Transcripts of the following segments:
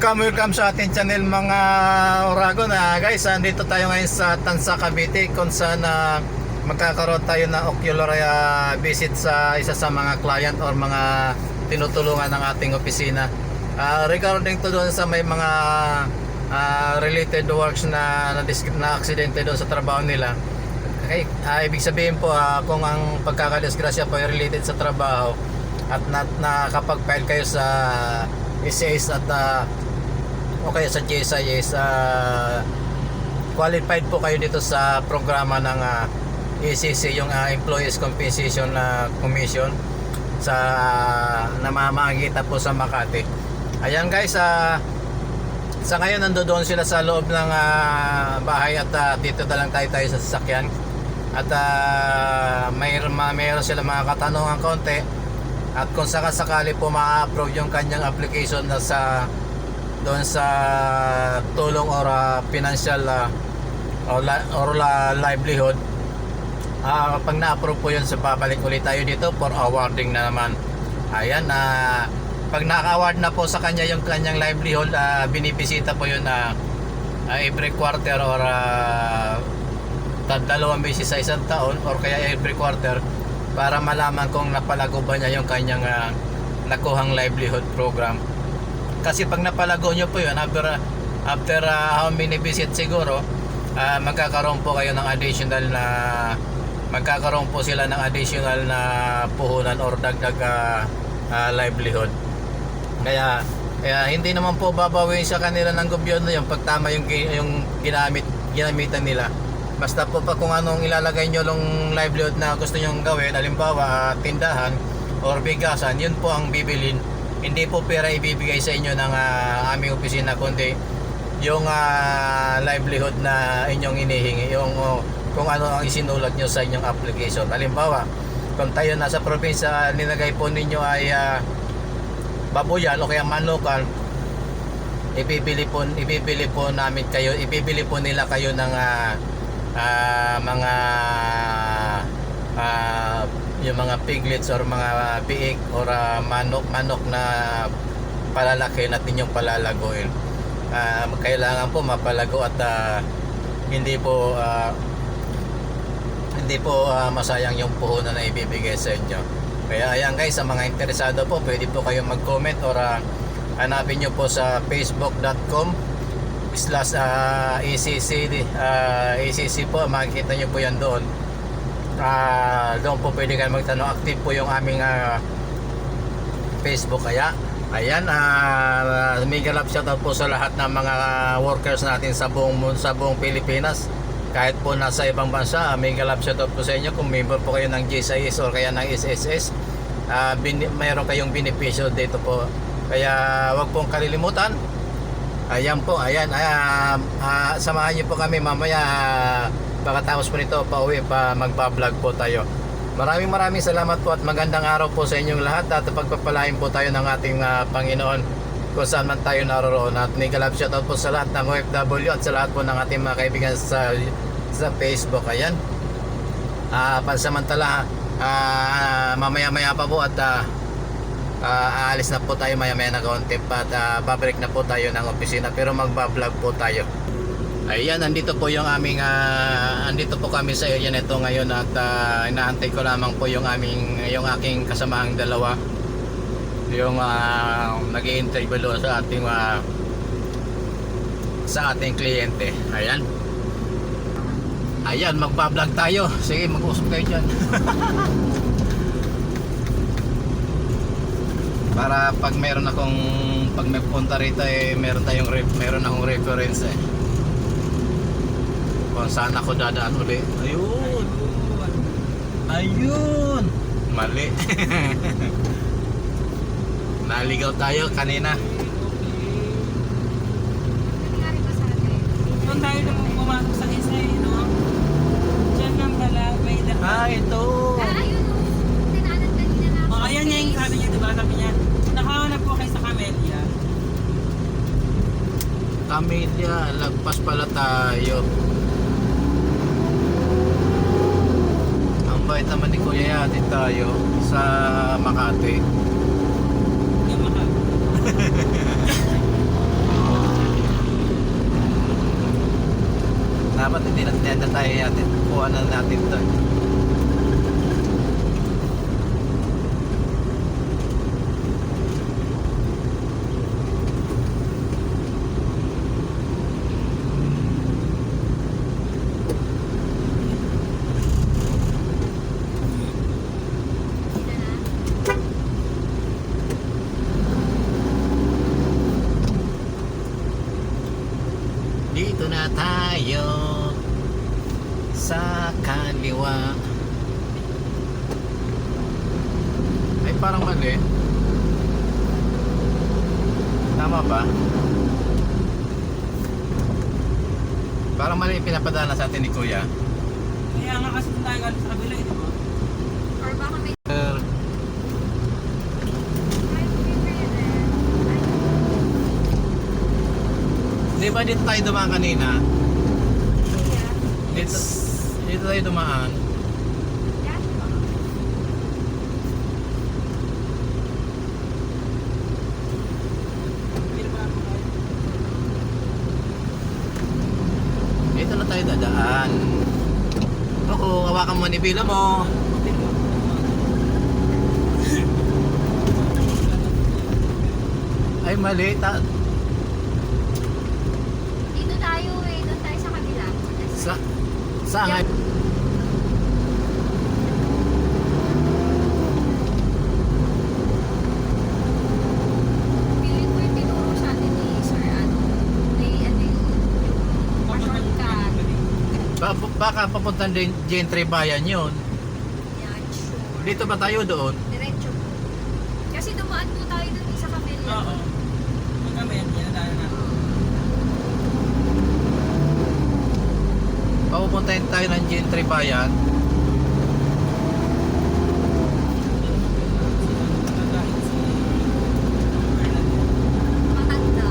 welcome sa ating channel mga Oragon. Guys, andito tayo ngayon sa Tansa, Cavite kung saan magkakaroon tayo ng ocular visit sa isa sa mga client or mga tinutulungan ng ating opisina. Regarding to doon sa may mga related works na aksidente doon sa trabaho nila. Okay, ibig sabihin po kung ang pagkakadisgrasya po ay related sa trabaho at nakapag-file kayo sa SIS at okay sa GSIS, qualified po kayo dito sa programa ng ECC, yung Employees Compensation Commission sa namamagita po sa Makati. Ayan guys, sa ngayon nandoon sila sa loob ng bahay at dito na lang tayo sa sasakyan at mayroon sila mga katanungan konti. At kung sakasakali po ma-approve yung kanyang application na doon sa tulong or financial or livelihood, pag na-approve po yun, babalik ulit tayo dito for awarding na naman. Ayan, pag na-award na po sa kanya yung kanyang livelihood, binibisita po yun every quarter or dalawang beses sa isang taon or kaya every quarter, para malaman kung napalago ba niya yung kanyang nakuhang livelihood program. Kasi pag napalago nyo po yun, after how many visit siguro, magkakaroon po kayo ng additional na magkakaroon po sila ng additional na puhunan or dagdag livelihood. Kaya hindi naman po babawin sa kanila ng gobyerno yung pagtama yung ginamitan nila. Basta po pa kung anong ilalagay nyo long livelihood na gusto nyong gawin, halimbawa tindahan or bigasan, yun po ang bibilin. Hindi po pera ibibigay sa inyo ng aming opisina, kundi yung livelihood na inyong inihingi, yung kung ano ang isinulat nyo sa inyong application. Halimbawa, kung tayo nasa probinsya, nilagay po ninyo ay baboyan o kaya manukan, ibibili po namin kayo, ibibili po nila kayo ng yung mga piglets or mga biik or manok na palalaki natin yung palalaguin. Kailangan po mapalago at hindi po masayang yung puhunan na ibibigay sa inyo. Kaya ayan guys, sa mga interesado po, pwede po kayong mag-comment or hanapin nyo po sa facebook.com/ECC po, makikita nyo po yan doon. Doon po pwede kayo magtanong. Active po yung aming Facebook. Kaya ayan, mega love shoutout po sa lahat ng mga workers natin sa buong Pilipinas. Kahit po nasa ibang bansa, mega love shoutout po sa inyo. Kung member po kayo ng GSIS or kaya ng SSS, mayroon kayong benepisyo dito po. Kaya wag pong kalilimutan. Ayan po, ayan, samahan niyo po kami mamaya, pagkatapos po nito pauwi pa, magpa-vlog po tayo. Maraming salamat po at magandang araw po sa inyong lahat at pagpapalain po tayo ng ating Panginoon kung saan man tayo naroon. At mega love shoutout po sa lahat ng OFW at sa lahat po ng ating mga kaibigan sa Facebook. Ayan, pansamantala, mamaya pa po at aalis na po tayo maya na kaunti pa at babalik na po tayo ng opisina, pero magba-vlog po tayo. Ayan, andito po yung aming andito po kami sa area nito ngayon at inaantay ko lamang po yung aking kasamahang dalawa, yung nag-i-interview sa ating kliyente. Ayan, magba-vlog tayo. Sige, mag-usap kayo dyan. Para pag may punta rito meron akong reference kung saan ako dadaan uli. Ayun mali. Naligaw tayo kanina. Kung tayo naman pumasok sa isa, no? Diyan lang pala, may daan. Ito. Ayun o. Tinanan kanina na. O, ayan nga yung sabi niya, diba? Sabi niya, nakahanap po kayo sa Camellia. Camellia, lagpas pala tayo. Ang bait naman ni Kuya, yatin tayo sa Makati. Yung maka. tayo natin. Kuha na natin to. Dito na. Dito na tayo sa kaliwa. Ay, parang mali. Tama ba? Parang mali yung pinapadala sa atin ni Kuya. Kaya nga kasi tayo galing sa kabila, di ba? Or baka may Sir, di ba dito tayo dumaan kanina? Dito tayo dumaan. Pero ba ako tayo? Dito na tayo dadaan. Oo, hawakan mo ni Bila mo. Ay, mali. Dito tayo eh. Doon tayo sa kabila. Saan nga? Piling ko yung tinuro sa atin ni Sir ano. May ano yung shortcut. Baka papuntang Gentry Bayan yun. Yan, sure. Dito ba tayo doon? Diretso po. Kasi dumaan po tayo dun sa kabila. Oo. Magkama yan, yan tayo na. Papupuntahin tayo ng Gentry Bayan. Matanda.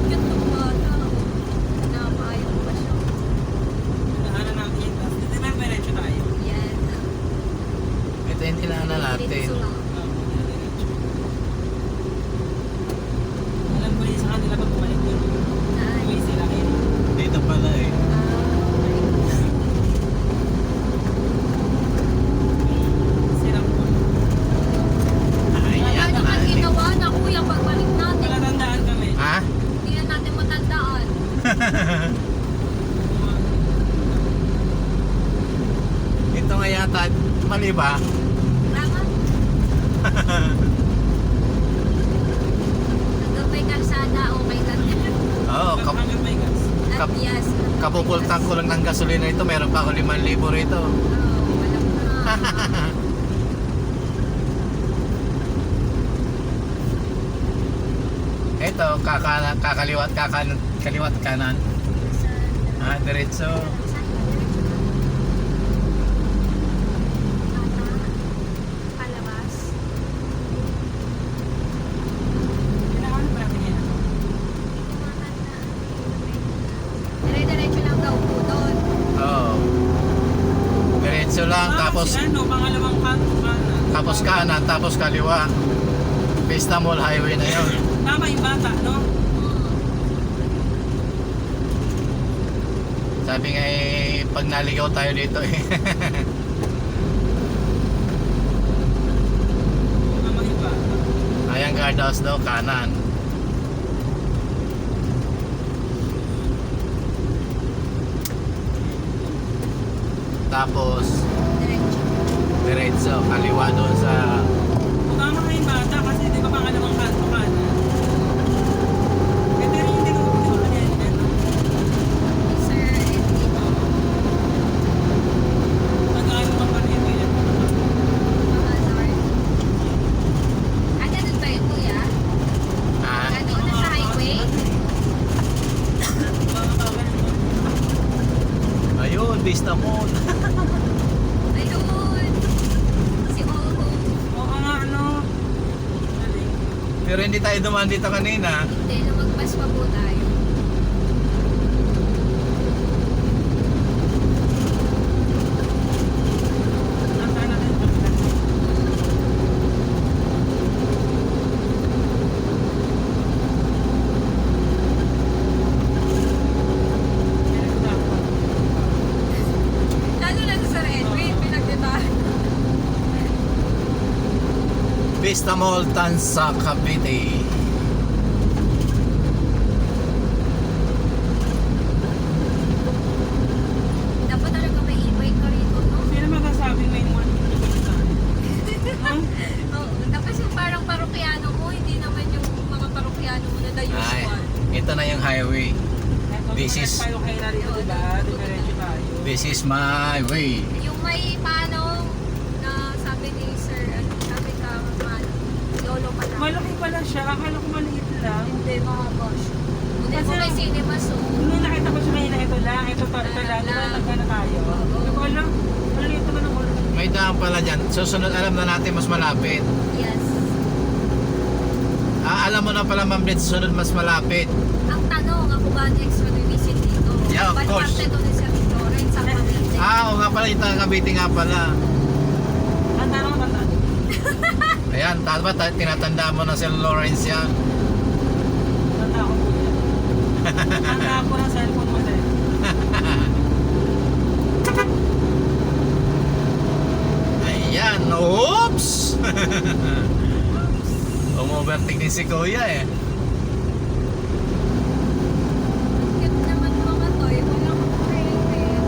Ganda bata. Napayong pa siya. Daanan natin yun, tapos dito na diretso tayo. Yan. Ito yung tinaanan natin. Diretso lang. Alam ko rin sa kanila pag bumalik yun. Saan? May sila kayo. Dito pala eh. Silang po. Ayan Ano na. man ginawa na kuya pagbalik natin? Natatandaan kami. Ha? Hindi na natin matandaan. Ito nga yata. Mali ba? Tama? Hanggang may kalsada, okay lang. Oo, Hanggang may gas. At Kap- yes. kapupultang ko lang ng gasolina ito. Meron pa ako 5,000 rito. Oh, walang na. Ito, kakaliwat kaliwat kanan. Ah, diretso. Palabas. Kailangan pa natin yan. Dire-diretso lang daw po doon. Oo. Diretso lang, tapos Si ano, pangalawang kanto kanan. tapos kanan, tapos kaliwa. Vista Mall Highway na yun. Tama yung bata, no? Sabi nga eh, pag naligaw tayo dito eh. Tama yung bata. Ayan, guardhouse daw, kanan. Tapos, Diretso. diretso, kaliwa doon sa... Tama nga yung bata kasi di ba pangalawang kanto kanan? Ito yung tinuro niya yan. Sir, and dito. Pag-ano pa pa rin yan. Mga north. Ah, ganun ba yun, kuya? Ah, Ganun na sa highway? ayun, Vista Mall. Ayun. Si Oho. Oo nga, ano? Galing. Pero hindi tayo dumaan dito kanina. Hindi, lumagpas pa po tayo. Nasaan natin ito? Vista Mall, Tansa, Cavite. Dapat talaga may e-bike ka rito, no? Sino magsasabi may mga ha? Oo, tapos yung parang parokyano mo, hindi naman yung mga parokyano mo na the Ay, usual. ito na yung highway. This is- tayo kayo na rito, diba? Diretso tayo. This is my way. Yung may paano na sabi ni Sir, ano, sabi ka, lolo pa lang. Malaki pala siya. Akala ko maliit lang. Hindi, mahaba siya. Hindi Kasi- po may cinema so. Nung nakita ko siya kanina, ito lang. Ito lang. Diba na tayo? Sabi ko, alam, maliit naman ang ulo. May daan pala dyan. Susunod alam na natin mas malapit. Yes. Alam mo na pala Ma'am Blitz, susunod mas malapit. Ang tanong, ako ba ang extra visit dito? Yeah, of course. Parte to ni Sir Lawrence ang Cavite. Oo nga pala, ito ang Cavite nga pala. Tanda naman, tanda. Ayan, dapat tinatanda mo na si Lawrence yan. Tanda ako po yan. Tanda ako ng cellphone mo din. Ayan, oops! Umovertake din si Kuya eh. Cute naman mga toy. Walang rated.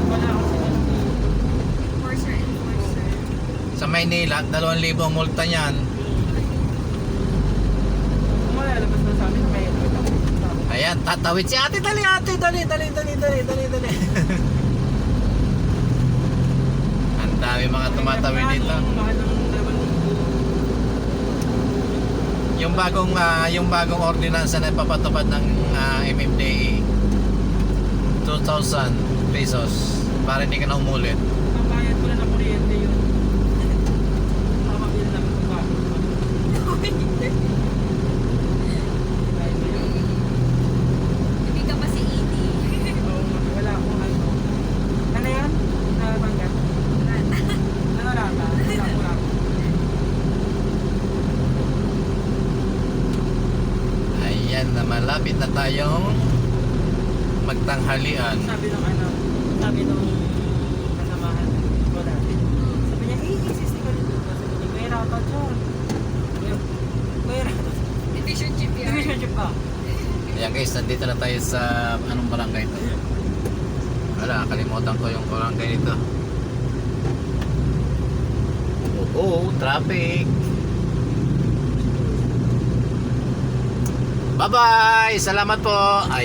Wala ako sinunod. Enforcer, enforcer. Sa Maynila, 2,000 ang multa niyan. Kung malalabas na sa amin, kaya ito. Ayan, tatawid si ate. Dali ate, dali. Ang dami mga tumatawid dito. Mahal ng 2,000. Yung bagong ordinansa na ipapatupad ng MMDA, 2,000 pesos para hindi ka na umulit. Ang bayad ko na ng kuryente yun. Mabili namin ito ba? Hindi ka pa si Edie. Wala akong ano. Ano yan? Nabanggap? Ano rata? Wala ko rata. Ayan na malapit na tayong magtanghalian. Sabi nung kasamahan ko dati. Sabi niya, sisi ko dito. Sabi niya, kuya rata dyan. Kuya rata. Division Chief yan. Division Chief ka. Ayan guys, nandito na tayo sa anong barangay ito? Wala, kalimutan ko yung barangay nito. Oh, traffic. Bye-bye! Salamat po! Ayan.